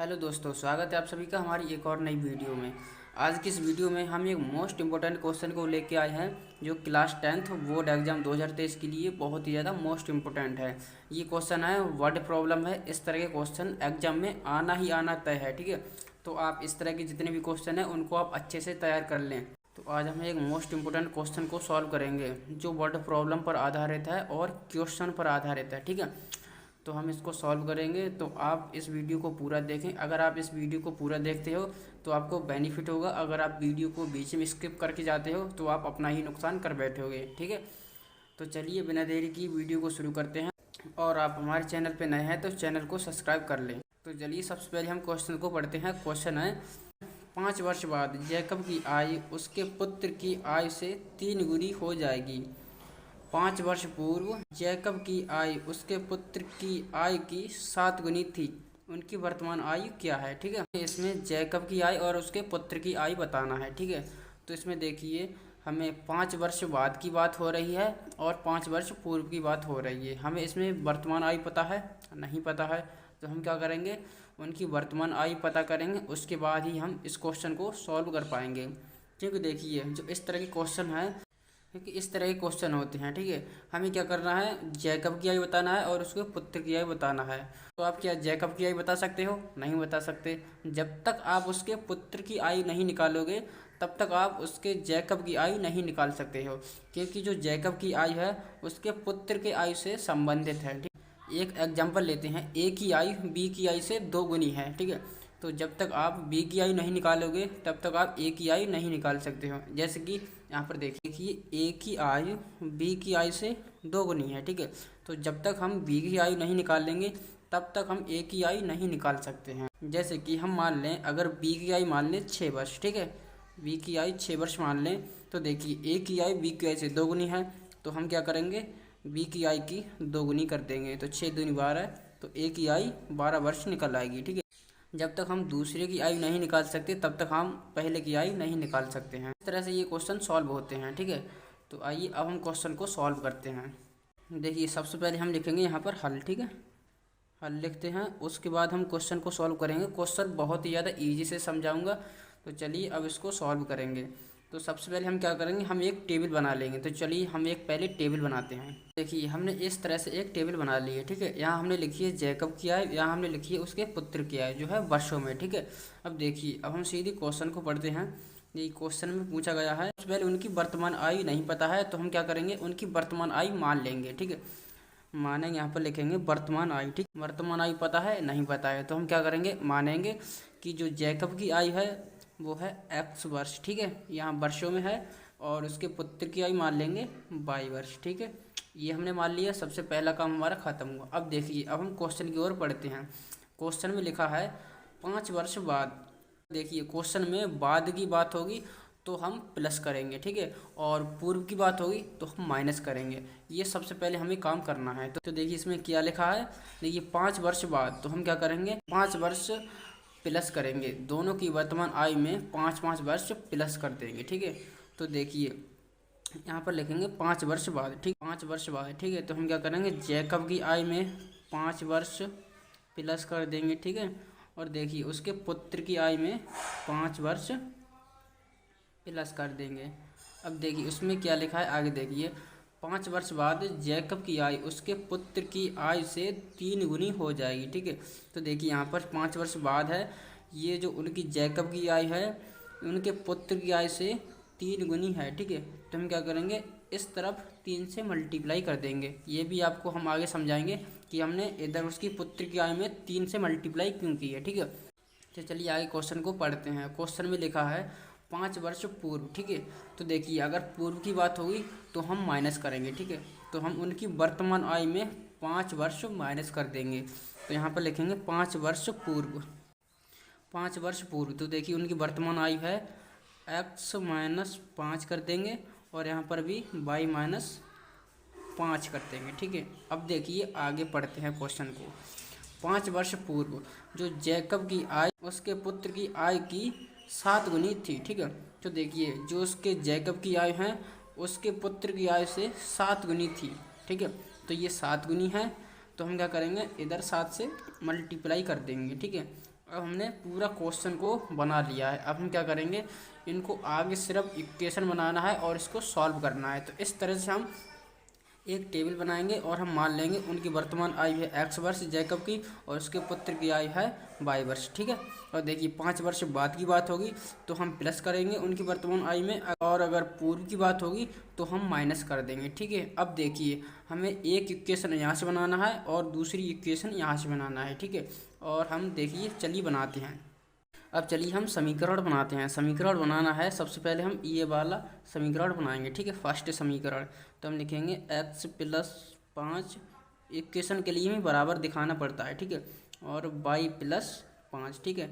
Hello दोस्तों, स्वागत है आप सभी का हमारी एक और नई वीडियो में। आज की इस वीडियो में हम एक मोस्ट इम्पोर्टेंट क्वेश्चन को लेके आए हैं जो क्लास 10th बोर्ड एग्जाम 2023 के लिए बहुत ही ज़्यादा मोस्ट इम्पोर्टेंट है। ये क्वेश्चन है वर्ड प्रॉब्लम है। इस तरह के क्वेश्चन एग्जाम में आना ही आना तय है, ठीक है। तो आप इस तरह के जितने भी क्वेश्चन हैं उनको आप अच्छे से तैयार कर लें। तो आज हम एक मोस्ट इम्पोर्टेंट क्वेश्चन को सॉल्व करेंगे जो वर्ड प्रॉब्लम पर आधारित है और क्वेश्चन पर आधारित है, ठीक है। तो हम इसको सॉल्व करेंगे, तो आप इस वीडियो को पूरा देखें। अगर आप इस वीडियो को पूरा देखते हो तो आपको बेनिफिट होगा। अगर आप वीडियो को बीच में स्किप करके जाते हो तो आप अपना ही नुकसान कर बैठोगे, ठीक है। तो चलिए बिना देरी की वीडियो को शुरू करते हैं। और आप हमारे चैनल पर नए हैं तो चैनल को सब्सक्राइब कर लें। तो चलिए सबसे पहले हम क्वेश्चन को पढ़ते हैं। क्वेश्चन है 5 वर्ष बाद जैकब की आयु उसके पुत्र की आयु से 3 गुनी हो जाएगी। 5 वर्ष पूर्व जैकब की आयु उसके पुत्र की आयु की 7 गुनी थी। उनकी वर्तमान आयु क्या है, ठीक है। इसमें जैकब की आयु और उसके पुत्र की आयु बताना है, ठीक है। तो इसमें देखिए हमें 5 वर्ष बाद की बात हो रही है और 5 वर्ष पूर्व की बात हो रही है। हमें इसमें वर्तमान आयु पता है नहीं पता है, तो हम क्या करेंगे, उनकी वर्तमान आयु पता करेंगे। उसके बाद ही हम इस क्वेश्चन को सॉल्व कर पाएंगे। क्योंकि देखिए जो इस तरह के क्वेश्चन है, क्योंकि इस तरह के क्वेश्चन होते हैं, ठीक है। हमें क्या करना है, जैकब की आयु बताना है और उसके पुत्र की आयु बताना है। तो आप क्या जैकब की आयु बता सकते हो? नहीं बता सकते। जब तक आप उसके पुत्र की आयु नहीं निकालोगे तब तक आप उसके जैकब की आयु नहीं निकाल सकते हो, क्योंकि जो जैकब की आयु है उसके पुत्र के आयु से संबंधित है, ठीक। एक एग्जाम्पल लेते हैं, ए की आयु बी की आयु से 2 गुनी है, ठीक है। तो जब तक आप बी की आयु नहीं निकालोगे तब तक आप ए की आयु नहीं निकाल सकते हो। जैसे कि यहाँ पर देखिए ए की आयु बी की आयु से 2 गुनी है, ठीक है। तो जब तक हम बी की आयु नहीं निकाल लेंगे तब तक हम ए की आयु नहीं निकाल सकते हैं। जैसे कि हम मान लें, अगर बी की आयु मान लें 6 वर्ष, ठीक है। बी की आयु 6 वर्ष मान लें, तो देखिए ए की आयु बी की आयु से 2 गुनी है। तो हम क्या करेंगे, बी की आयु की 2 गुनी कर देंगे। तो 6 दूनी 12, तो ए की आयु 12 वर्ष निकल आएगी, ठीक है। जब तक हम दूसरे की आयु नहीं निकाल सकते तब तक हम पहले की आयु नहीं निकाल सकते हैं। इस तरह से ये क्वेश्चन सॉल्व होते हैं, ठीक है। तो आइए अब हम क्वेश्चन को सॉल्व करते हैं। देखिए सबसे पहले हम लिखेंगे यहाँ पर हल, ठीक है। हल लिखते हैं, उसके बाद हम क्वेश्चन को सॉल्व करेंगे। क्वेश्चन बहुत ही ज़्यादा ईजी से समझाऊंगा। तो चलिए अब इसको सॉल्व करेंगे। तो सबसे पहले हम क्या करेंगे, हम एक टेबल बना लेंगे। तो चलिए हम एक पहले टेबल बनाते हैं। देखिए हमने इस तरह से एक टेबल बना ली है, ठीक है। यहाँ हमने लिखी है जैकब की आयु, यहाँ हमने लिखी है उसके पुत्र की आयु जो है वर्षों में, ठीक है। अब देखिए अब हम सीधी क्वेश्चन को पढ़ते हैं। ये क्वेश्चन में पूछा गया है, सबसे पहले उनकी वर्तमान आयु नहीं पता है तो हम क्या करेंगे, उनकी वर्तमान आयु मान लेंगे, ठीक है। मानेंगे, यहाँ पर लिखेंगे वर्तमान आयु, ठीक। वर्तमान आयु पता है नहीं पता है तो हम क्या करेंगे, मानेंगे कि जो जैकब की आयु है वो है x वर्ष, ठीक है। यहाँ वर्षों में है। और उसके पुत्र की आयु मान लेंगे y वर्ष, ठीक है। ये हमने मान लिया, सबसे पहला काम हमारा खत्म हुआ। अब देखिए अब हम क्वेश्चन की ओर पढ़ते हैं। क्वेश्चन में लिखा है 5 वर्ष बाद। देखिए क्वेश्चन में बाद की बात होगी तो हम प्लस करेंगे, ठीक है। और पूर्व की बात होगी तो हम माइनस करेंगे। ये सबसे पहले हमें काम करना है। तो देखिए इसमें क्या लिखा है, देखिए 5 वर्ष बाद, तो हम क्या करेंगे, 5 वर्ष प्लस करेंगे। दोनों की वर्तमान आयु में 5-5 वर्ष प्लस कर देंगे, ठीक है। तो देखिए यहाँ पर लिखेंगे 5 वर्ष बाद, ठीक, 5 वर्ष बाद, ठीक है। तो हम क्या करेंगे, जैकब की आयु में 5 वर्ष प्लस कर देंगे, ठीक है। और देखिए उसके पुत्र की आयु में 5 वर्ष प्लस कर देंगे। अब देखिए उसमें क्या लिखा है, आगे देखिए 5 वर्ष बाद जैकब की आयु उसके पुत्र की आयु से 3 गुनी हो जाएगी, ठीक है। तो देखिए यहाँ पर 5 वर्ष बाद है, ये जो उनकी जैकब की आयु है उनके पुत्र की आयु से 3 गुनी है, ठीक है। तो हम क्या करेंगे, इस तरफ 3 से मल्टीप्लाई कर देंगे। ये भी आपको हम आगे समझाएंगे कि हमने इधर उसकी पुत्र की आयु में 3 से मल्टीप्लाई क्यों की है, ठीक है। तो चलिए आगे क्वेश्चन को पढ़ते हैं। क्वेश्चन में लिखा है 5 वर्ष पूर्व, ठीक है। तो देखिए अगर पूर्व की बात होगी तो हम माइनस करेंगे, ठीक है। तो हम उनकी वर्तमान आयु में 5 वर्ष माइनस कर देंगे। तो यहाँ पर लिखेंगे 5 वर्ष पूर्व, 5 वर्ष पूर्व। तो देखिए उनकी वर्तमान आयु है x-5 कर देंगे और यहाँ पर भी y-5 कर देंगे, ठीक है। अब देखिए आगे पढ़ते हैं क्वेश्चन को। 5 वर्ष पूर्व जो जैकब की आयु उसके पुत्र की आयु की 7 गुनी थी, ठीक है। तो देखिए जो उसके जैकब की आयु है उसके पुत्र की आयु से 7 गुनी थी, ठीक है। तो ये 7 गुनी है, तो हम क्या करेंगे, इधर 7 से मल्टीप्लाई कर देंगे, ठीक है। अब हमने पूरा क्वेश्चन को बना लिया है। अब हम क्या करेंगे, इनको आगे सिर्फ इक्वेशन बनाना है और इसको सॉल्व करना है। तो इस तरह से हम एक टेबल बनाएंगे और हम मान लेंगे उनकी वर्तमान आयु है एक्स वर्ष जैकब की और उसके पुत्र की आयु है वाई वर्ष, ठीक है। और देखिए 5 वर्ष बाद की बात होगी तो हम प्लस करेंगे उनकी वर्तमान आयु में, और अगर पूर्व की बात होगी तो हम माइनस कर देंगे, ठीक है। अब देखिए हमें एक इक्वेशन यहाँ से बनाना है और दूसरी इक्वेशन यहाँ से बनाना है, ठीक है। और हम देखिए चलिए बनाते हैं। अब चलिए हम समीकरण बनाते हैं। समीकरण बनाना है, सबसे पहले हम ये वाला समीकरण बनाएंगे, ठीक है। फर्स्ट समीकरण तो हम लिखेंगे x+5, इक्वेशन के लिए हमें बराबर दिखाना पड़ता है, ठीक है, और y+5, ठीक है।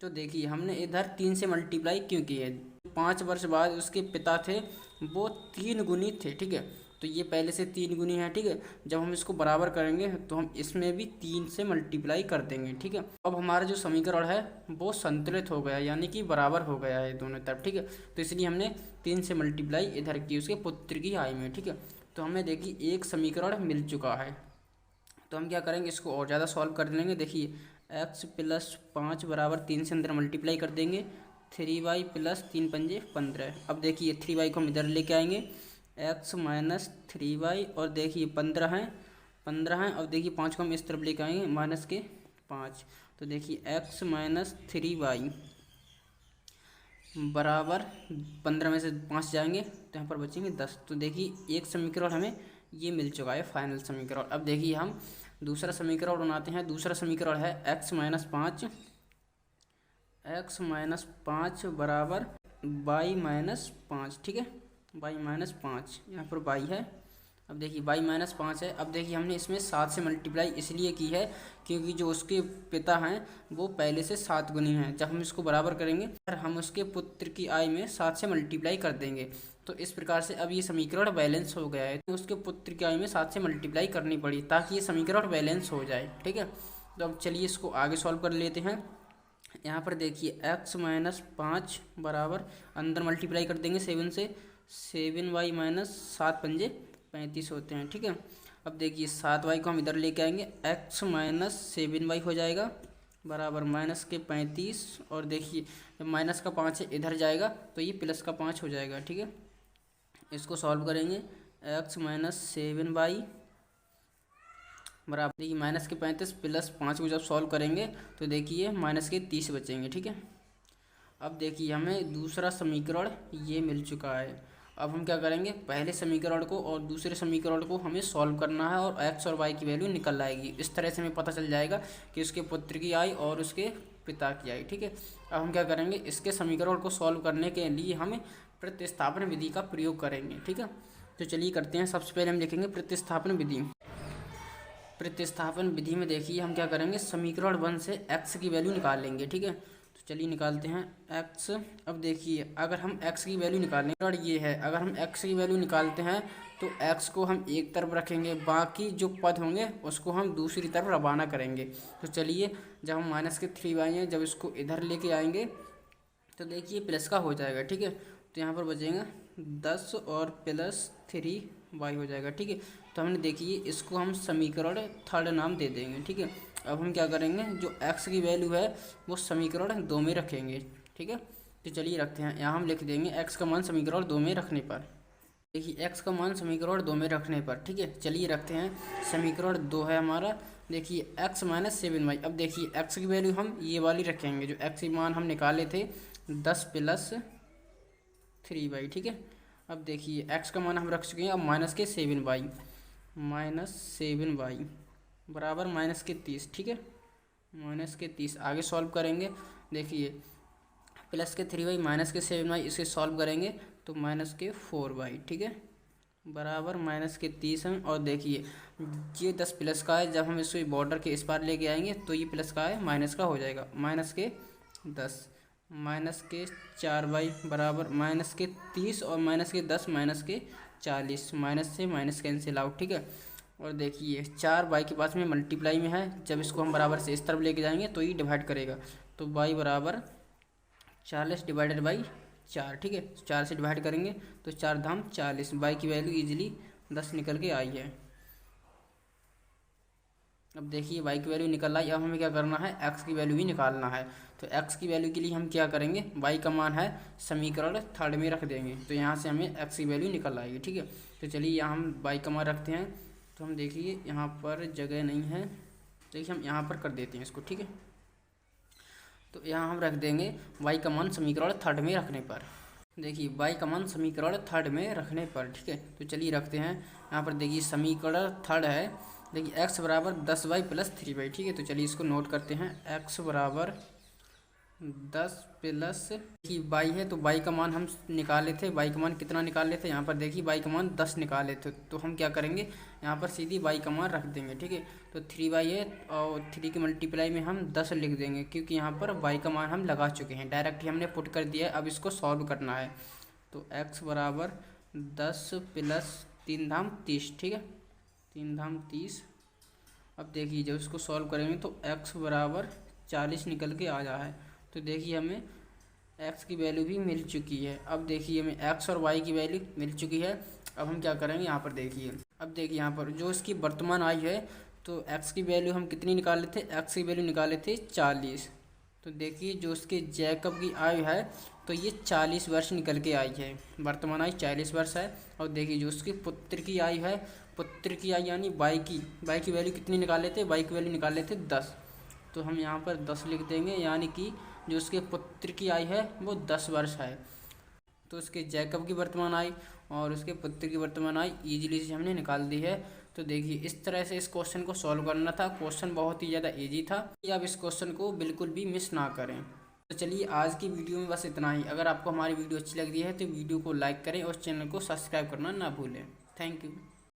तो देखिए हमने इधर 3 से मल्टीप्लाई क्यों किए, 5 वर्ष बाद उसके पिता थे वो 3 गुनी थे, ठीक है। तो ये पहले से 3 गुनी है, ठीक है। जब हम इसको बराबर करेंगे तो हम इसमें भी 3 से मल्टीप्लाई कर देंगे, ठीक है। अब हमारा जो समीकरण है वो संतुलित हो गया, यानी कि बराबर हो गया है दोनों तरफ, ठीक है। तो इसलिए हमने 3 से मल्टीप्लाई इधर की उसके पुत्र की आयु में, ठीक है। तो हमें देखिए एक समीकरण मिल चुका है। तो हम क्या करेंगे, इसको और ज़्यादा सॉल्व कर लेंगे। देखिए x+5 बराबर 3 से अंदर मल्टीप्लाई कर देंगे, 3y + 3 पंजे 15। अब देखिए 3y को हम इधर लेके आएंगे, x - 3y, और देखिए 15 हैं। अब देखिए 5 को हम इस तरफ लेके आएंगे माइनस के 5। तो देखिए x - 3y बराबर 15 में से 5 जाएंगे तो यहाँ पर बचेंगे 10। तो देखिए एक समीकरण हमें ये मिल चुका है, फाइनल समीकरण। अब देखिए हम दूसरा समीकरण बनाते हैं। दूसरा समीकरण है x - 5 बराबर y - 5, ठीक है। y - 5 यहाँ पर y है। अब देखिए y - 5 है। अब देखिए हमने इसमें 7 से मल्टीप्लाई इसलिए की है क्योंकि जो उसके पिता हैं वो पहले से 7 गुनी हैं। जब हम इसको बराबर करेंगे और हम उसके पुत्र की आयु में 7 से मल्टीप्लाई कर देंगे, तो इस प्रकार से अब ये समीकरण बैलेंस हो गया है। तो उसके पुत्र की आयु में 7 से मल्टीप्लाई करनी पड़ी ताकि ये समीकरण बैलेंस हो जाए, ठीक है। तो अब चलिए इसको आगे सॉल्व कर लेते हैं। यहाँ पर देखिए x - 5 बराबर अंदर मल्टीप्लाई कर देंगे 7 से, 7y - 7 पंजे 35 होते हैं, ठीक है। अब देखिए 7y को हम इधर लेके आएंगे, x - 7y हो जाएगा बराबर माइनस के 35, और देखिए जब माइनस का 5 है इधर जाएगा तो ये प्लस का 5 हो जाएगा, ठीक है। इसको सॉल्व करेंगे, x - 7y बराबर देखिए माइनस के 35 प्लस 5 को जब सॉल्व करेंगे तो देखिए माइनस के 30 बचेंगे, ठीक है। अब देखिए हमें दूसरा समीकरण ये मिल चुका है। अब हम क्या करेंगे, पहले समीकरण को और दूसरे समीकरण को हमें सॉल्व करना है और x और y की वैल्यू निकल आएगी। इस तरह से हमें पता चल जाएगा कि उसके पुत्र की आयु और उसके पिता की आयु, ठीक है। अब हम क्या करेंगे, इसके समीकरण को सॉल्व करने के लिए हमें प्रतिस्थापन विधि का प्रयोग करेंगे, ठीक है। तो चलिए करते हैं। सबसे पहले हम लिखेंगे प्रतिस्थापन विधि। प्रतिस्थापन विधि में देखिए हम क्या करेंगे, समीकरण 1 से x की वैल्यू निकाल लेंगे, ठीक है। तो चलिए निकालते हैं x। अब देखिए अगर हम x की वैल्यू निकालें, ये है, अगर हम x की वैल्यू निकालते हैं तो x को हम एक तरफ रखेंगे, बाकी जो पद होंगे उसको हम दूसरी तरफ रवाना करेंगे। तो चलिए जब हम माइनस के 3y हैं, जब इसको इधर लेके आएंगे तो देखिए प्लस का हो जाएगा, ठीक है। तो यहाँ पर बचेगा 10 और प्लस 3y हो जाएगा, ठीक है। तो हमने देखिए इसको हम समीकरण थर्ड नाम दे देंगे, ठीक है। अब हम क्या करेंगे, जो x की वैल्यू है वो समीकरण 2 में रखेंगे, ठीक है। तो चलिए रखते हैं, यहाँ हम लिख देंगे x का मान समीकरण 2 में रखने पर। देखिए x का मान समीकरण 2 में रखने पर, ठीक है। चलिए रखते हैं, समीकरण 2 है हमारा। देखिए x - 7y। अब देखिए x की वैल्यू हम ये वाली रखेंगे, जो x की मान हम निकाले थे 10 प्लस 3y, ठीक है। अब देखिए x का मान हम रख चुके हैं, अब माइनस के 7y बराबर माइनस के 30, ठीक है। माइनस के 30 आगे सॉल्व करेंगे। देखिए प्लस के 3y माइनस के 7y, इसे सॉल्व करेंगे तो माइनस के 4y, ठीक है, बराबर माइनस के 30 हैं। और देखिए ये 10 प्लस का है, जब हम इसको बॉर्डर के इस पार लेके आएंगे तो ये प्लस का है माइनस का हो जाएगा, माइनस के 10 माइनस के 4y बराबर माइनस के 30, और माइनस के 10 माइनस के 40, माइनस से माइनस कैंसिल आउट, ठीक है। और देखिए 4y के पास में मल्टीप्लाई में है, जब इसको हम बराबर से इस तरफ लेके जाएंगे तो ये डिवाइड करेगा, तो y बराबर 40 डिवाइडेड बाई 4, ठीक है। 4 से डिवाइड करेंगे तो 4 धाम 40, y की वैल्यू इजीली 10 निकल के आई है। अब देखिए वाई की वैल्यू निकल आई। अब हमें क्या करना है, एक्स की वैल्यू भी निकालना है। तो एक्स की वैल्यू के लिए हम क्या करेंगे, वाई का मान है समीकरण थर्ड में रख देंगे, तो यहाँ से हमें एक्स की वैल्यू निकल आएगी। ठीक है, तो चलिए यहाँ हम वाई का मान रखते हैं। तो हम देखिए यहाँ पर जगह नहीं है, देखिए हम यहाँ पर कर देते हैं इसको। ठीक है, तो यहाँ हम रख देंगे वाई का मान समीकरण थर्ड में रखने पर। देखिए वाई का मान समीकरण थर्ड में रखने पर। ठीक है, तो चलिए रखते हैं यहाँ पर। देखिए समीकरण थर्ड है, देखिए x बराबर 10y प्लस 3y। ठीक है, तो चलिए इसको नोट करते हैं। x बराबर 10 प्लस की y है, तो y का मान हम निकाले थे। y का मान कितना निकाले थे, यहाँ पर देखिए y का मान 10 निकाले थे। तो हम क्या करेंगे, यहाँ पर सीधी y का मान रख देंगे। ठीक है, तो 3y है और 3 की मल्टीप्लाई में हम 10 लिख देंगे, क्योंकि यहाँ पर y का मान हम लगा चुके हैं, डायरेक्ट ही हमने पुट कर दिया है। अब इसको सॉल्व करना है। तो x बराबर 10 प्लस 3 धाम 30। ठीक है, 3 धाम 30। अब देखिए जब इसको सॉल्व करेंगे तो x बराबर 40 निकल के आ रहा है। तो देखिए हमें x की वैल्यू भी मिल चुकी है। अब देखिए हमें x और y की वैल्यू मिल चुकी है। अब हम क्या करेंगे, यहाँ पर देखिए, अब देखिए यहाँ पर जो इसकी वर्तमान आयु है, तो x की वैल्यू हम कितनी निकाले थे, x की वैल्यू निकाले थे 40। तो देखिए जो उसके जैकब की आयु है, तो ये 40 वर्ष निकल के आई है, वर्तमान आयु 40 वर्ष है। और देखिए जो उसके पुत्र की आयु है, पुत्र की आयु यानी वाई की वैल्यू कितनी निकाले थे, वाई की वैल्यू निकाले थे 10। तो हम यहाँ पर 10 लिख देंगे, यानी कि जो उसके पुत्र की आयु है वो 10 वर्ष है। तो उसके जैकब की वर्तमान आयु और उसके पुत्र की वर्तमान आयु ईजिली से हमने निकाल दी है। तो देखिए इस तरह से इस क्वेश्चन को सॉल्व करना था। क्वेश्चन बहुत ही ज़्यादा इजी था, आप इस क्वेश्चन को बिल्कुल भी मिस ना करें। तो चलिए आज की वीडियो में बस इतना ही। अगर आपको हमारी वीडियो अच्छी लग रही है तो वीडियो को लाइक करें और चैनल को सब्सक्राइब करना ना भूलें। Thank you.